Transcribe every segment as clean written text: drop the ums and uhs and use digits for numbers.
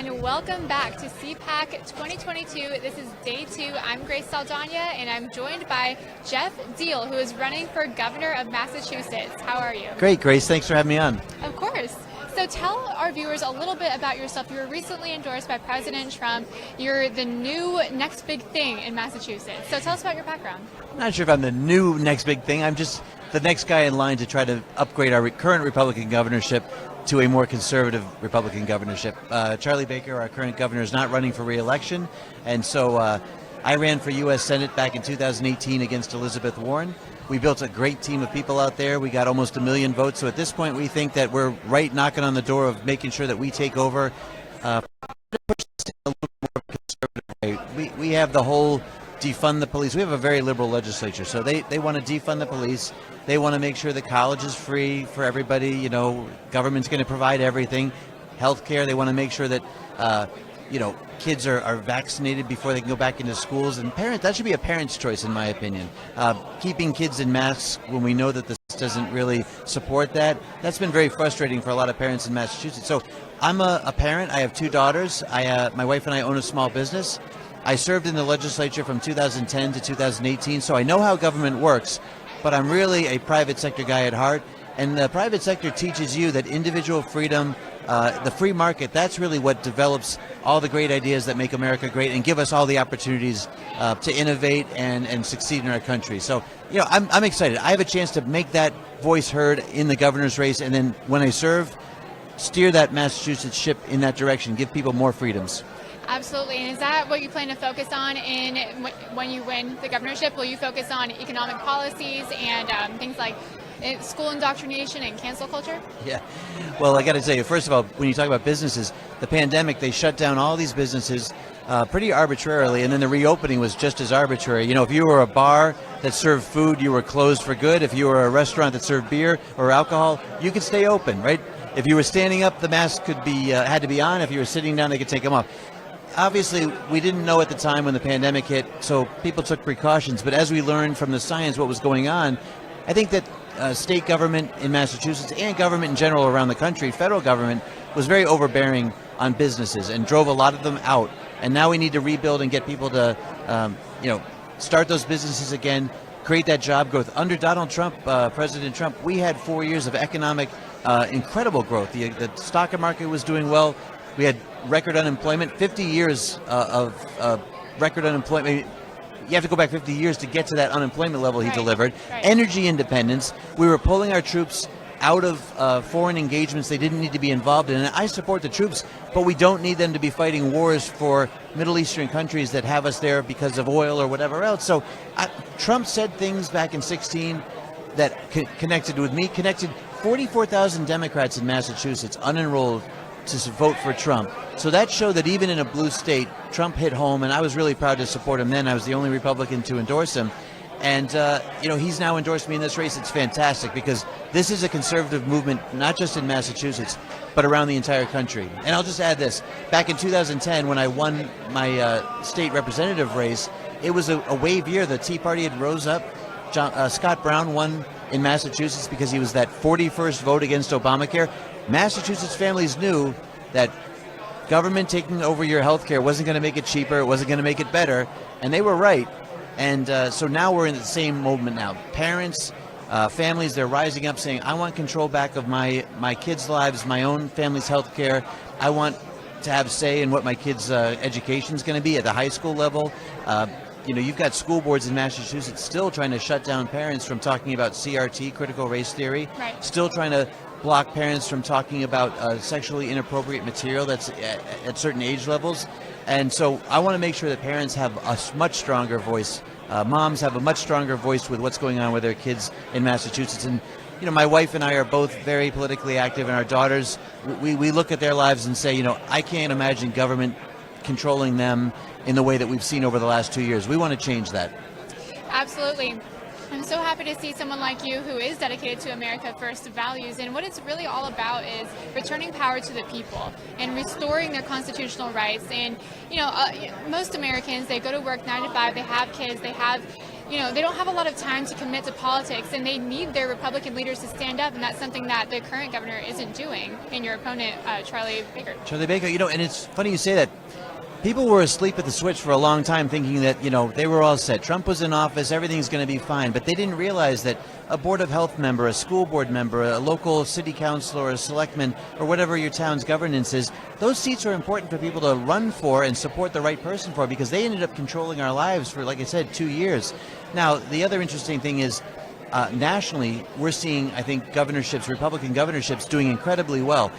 and welcome back to CPAC 2022. This is day 2. I'm Grace Saldana, and I'm joined by Geoff Diehl, who is running for governor of Massachusetts. How are you? Great, Grace. Thanks for having me on. Of course. So tell our viewers a little bit about yourself. You were recently endorsed by President Trump. You're the new next big thing in Massachusetts. So tell us about your background. I'm not sure if I'm the new next big thing. I'm just the next guy in line to try to upgrade our current Republican governorship to a more conservative Republican governorship. Charlie Baker, our current governor, is not running for re-election, and so I ran for U.S. Senate back in 2018 against Elizabeth Warren. We built a great team of people out there. We got almost 1 million votes, so at this point we think that we're right knocking on the door of making sure that we take over, push this in a little more conservative way. We have the whole defund the police. We have a very liberal legislature, so they want to defund the police. They want to make sure that college is free for everybody. You know, government's going to provide everything. Healthcare, they want to make sure that, kids are vaccinated before they can go back into schools. And that should be a parent's choice, in my opinion. Keeping kids in masks when we know that this doesn't really support that, that's been very frustrating for a lot of parents in Massachusetts. So I'm a parent. I have 2 daughters. My wife and I own a small business. I served in the legislature from 2010 to 2018, so I know how government works. But I'm really a private sector guy at heart, and the private sector teaches you that individual freedom, the free market, that's really what develops all the great ideas that make America great and give us all the opportunities to innovate and succeed in our country. So, I'm excited. I have a chance to make that voice heard in the governor's race, and then when I serve, steer that Massachusetts ship in that direction, give people more freedoms. Absolutely. And is that what you plan to focus on when you win the governorship? Will you focus on economic policies and things like school indoctrination and cancel culture? Yeah. Well, I got to tell you, first of all, when you talk about businesses, the pandemic, they shut down all these businesses pretty arbitrarily, and then the reopening was just as arbitrary. You know, if you were a bar that served food, you were closed for good. If you were a restaurant that served beer or alcohol, you could stay open, right? If you were standing up, the mask could be had to be on. If you were sitting down, they could take them off. Obviously, we didn't know at the time when the pandemic hit, so people took precautions. But as we learned from the science what was going on, I think that state government in Massachusetts and government in general around the country, federal government, was very overbearing on businesses and drove a lot of them out. And now we need to rebuild and get people to, start those businesses again, create that job growth. Under Donald Trump, President Trump, we had 4 years of economic, incredible growth. The stock market was doing well. We had record unemployment, 50 years of record unemployment. You have to go back 50 years to get to that unemployment level he delivered. Right. Energy independence. We were pulling our troops out of foreign engagements they didn't need to be involved in. And I support the troops, but we don't need them to be fighting wars for Middle Eastern countries that have us there because of oil or whatever else. So Trump said things back in 2016 that connected with me, connected 44,000 Democrats in Massachusetts unenrolled to vote for Trump. So that showed that even in a blue state, Trump hit home, and I was really proud to support him then. I was the only Republican to endorse him. And, he's now endorsed me in this race. It's fantastic because this is a conservative movement, not just in Massachusetts, but around the entire country. And I'll just add this. Back in 2010, when I won my state representative race, it was a wave year. The Tea Party had rose up. Scott Brown won in Massachusetts because he was that 41st vote against Obamacare. Massachusetts families knew that government taking over your health care wasn't going to make it cheaper, it wasn't going to make it better, and they were right. And so now we're in the same moment now. Parents, families, they're rising up saying, I want control back of my kids' lives, my own family's health care. I want to have say in what my kids' education is going to be at the high school level. You've got school boards in Massachusetts still trying to shut down parents from talking about CRT, critical race theory, still trying to block parents from talking about sexually inappropriate material that's at certain age levels. And so I want to make sure that parents have a much stronger voice. Moms have a much stronger voice with what's going on with their kids in Massachusetts. And, my wife and I are both very politically active, and our daughters, we look at their lives and say, I can't imagine government controlling them in the way that we've seen over the last 2 years. We want to change that. Absolutely. I'm so happy to see someone like you who is dedicated to America First values, and what it's really all about is returning power to the people and restoring their constitutional rights. And most Americans, they go to work 9 to 5, they have kids, they have they don't have a lot of time to commit to politics, and they need their Republican leaders to stand up, and that's something that the current governor isn't doing, and your opponent, Charlie Baker. Charlie Baker, and it's funny you say that. People were asleep at the switch for a long time thinking that, they were all set. Trump was in office, everything's going to be fine. But they didn't realize that a Board of Health member, a school board member, a local city councilor, or a selectman, or whatever your town's governance is, those seats are important for people to run for and support the right person for, because they ended up controlling our lives for, like I said, 2 years. Now, the other interesting thing is, nationally, we're seeing, I think, governorships, Republican governorships, doing incredibly well.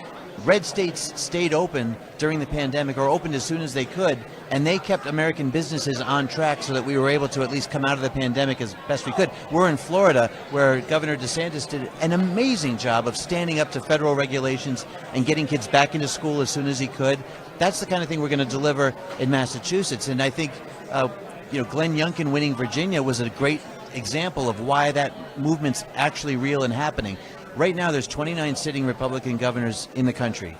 Red states stayed open during the pandemic, or opened as soon as they could, and they kept American businesses on track so that we were able to at least come out of the pandemic as best we could. We're in Florida, where Governor DeSantis did an amazing job of standing up to federal regulations and getting kids back into school as soon as he could. That's the kind of thing we're going to deliver in Massachusetts, and I think Glenn Youngkin winning Virginia was a great example of why that movement's actually real and happening. Right now, there's 29 sitting Republican governors in the country.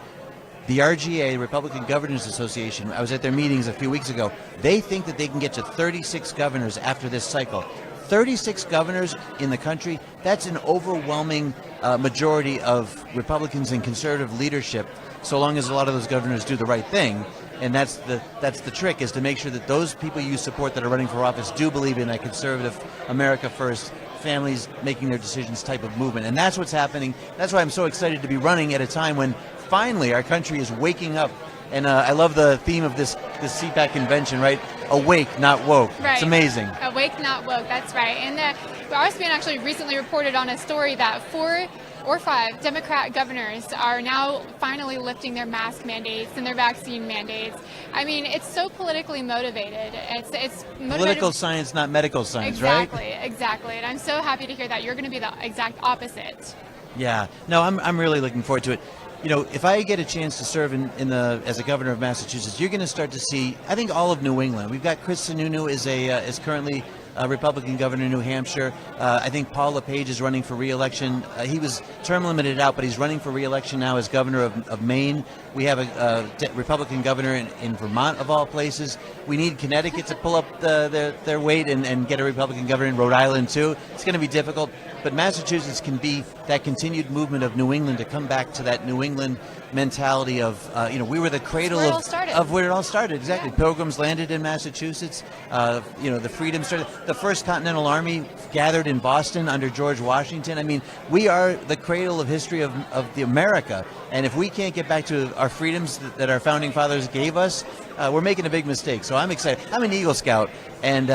The RGA, Republican Governors Association, I was at their meetings a few weeks ago. They think that they can get to 36 governors after this cycle. 36 governors in the country, that's an overwhelming majority of Republicans and conservative leadership, so long as a lot of those governors do the right thing. And that's the trick, is to make sure that those people you support that are running for office do believe in that conservative America first, families making their decisions type of movement. And that's what's happening. That's why I'm so excited to be running at a time when finally our country is waking up. And I love the theme of this CPAC convention, right? Awake, not woke. Right. It's amazing. Awake, not woke. That's right. And the RSBN actually recently reported on a story that 4 or 5 Democrat governors are now finally lifting their mask mandates and their vaccine mandates. I mean, it's so politically motivated. It's motivated. Political science, not medical science, right? Exactly. And I'm so happy to hear that you're going to be the exact opposite. Yeah. No, I'm really looking forward to it. If I get a chance to serve as a governor of Massachusetts, you're going to start to see, I think, all of New England. We've got Chris Sununu is currently a Republican governor in New Hampshire. I think Paul LePage is running for re-election. He was term limited out, but he's running for re-election now as governor of Maine. We have a Republican governor in Vermont, of all places. We need Connecticut to pull up their weight and get a Republican governor in Rhode Island, too. It's going to be difficult, but Massachusetts can be that continued movement of New England to come back to that New England mentality of, we were the cradle of where it all started. Exactly. Yeah. Pilgrims landed in Massachusetts. The freedom started. The first Continental Army gathered in Boston under George Washington. I mean, we are the cradle of history of the America. And if we can't get back to our freedoms that our founding fathers gave us, we're making a big mistake. So I'm excited. I'm an Eagle Scout. And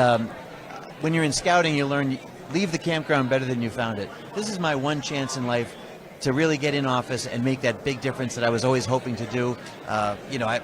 when you're in scouting, you learn, leave the campground better than you found it. This is my one chance in life to really get in office and make that big difference that I was always hoping to do. I'm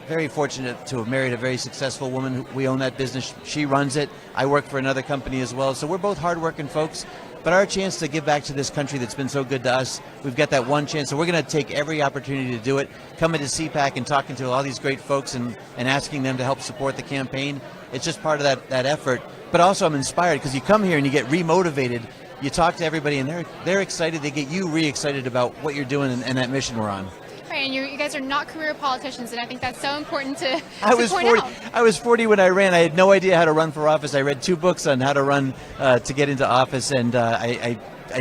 very fortunate to have married a very successful woman. We own that business. She runs it. I work for another company as well. So we're both hardworking folks. But our chance to give back to this country that's been so good to us, we've got that one chance. So we're going to take every opportunity to do it. Coming to CPAC and talking to all these great folks and asking them to help support the campaign. It's just part of that effort. But also I'm inspired because you come here and you get remotivated. You talk to everybody and they're excited. They get you re-excited about what you're doing and that mission we're on. Right, and you guys are not career politicians, and I think that's so important to point out. I was 40 when I ran. I had no idea how to run for office. I read 2 books on how to run to get into office, and I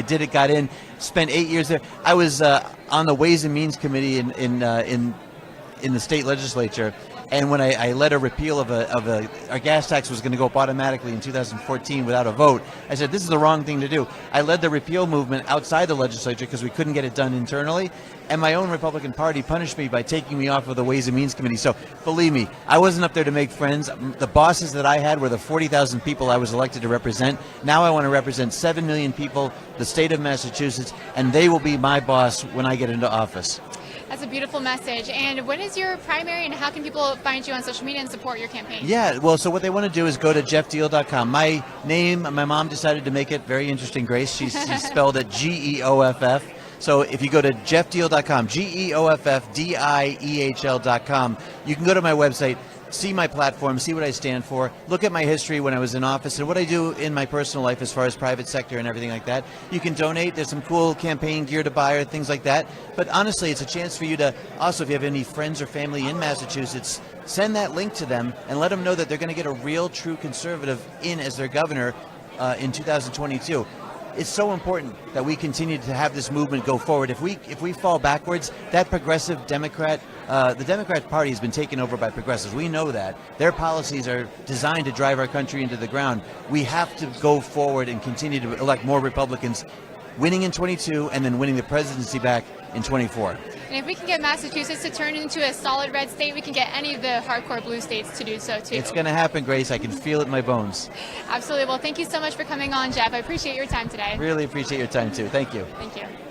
did it, got in, spent 8 years there. I was on the Ways and Means Committee in the state legislature. And when I led a repeal of our gas tax was going to go up automatically in 2014 without a vote, I said, this is the wrong thing to do. I led the repeal movement outside the legislature because we couldn't get it done internally. And my own Republican Party punished me by taking me off of the Ways and Means Committee. So believe me, I wasn't up there to make friends. The bosses that I had were the 40,000 people I was elected to represent. Now I want to represent 7 million people, the state of Massachusetts, and they will be my boss when I get into office. That's a beautiful message. And when is your primary, and how can people find you on social media and support your campaign? Yeah, well, so what they want to do is go to geoffdiehl.com. My name, my mom decided to make it very interesting, Grace. She spelled it Geoff. So if you go to geoffdiehl.com, geoffdiehl.com, you can go to my website, see my platform, see what I stand for, look at my history when I was in office and what I do in my personal life as far as private sector and everything like that. You can donate. There's some cool campaign gear to buy or things like that. But honestly, it's a chance for you to also, if you have any friends or family in Massachusetts, send that link to them and let them know that they're going to get a real, true conservative in as their governor in 2022. It's so important that we continue to have this movement go forward. If we fall backwards, that progressive Democrat, the Democrat Party has been taken over by progressives. We know that. Their policies are designed to drive our country into the ground. We have to go forward and continue to elect more Republicans, winning in 22 and then winning the presidency back in 24. And if we can get Massachusetts to turn into a solid red state, we can get any of the hardcore blue states to do so too. It's going to happen, Grace. I can feel it in my bones. Absolutely. Well, thank you so much for coming on, Geoff. I appreciate your time today. Really appreciate your time too. Thank you. Thank you.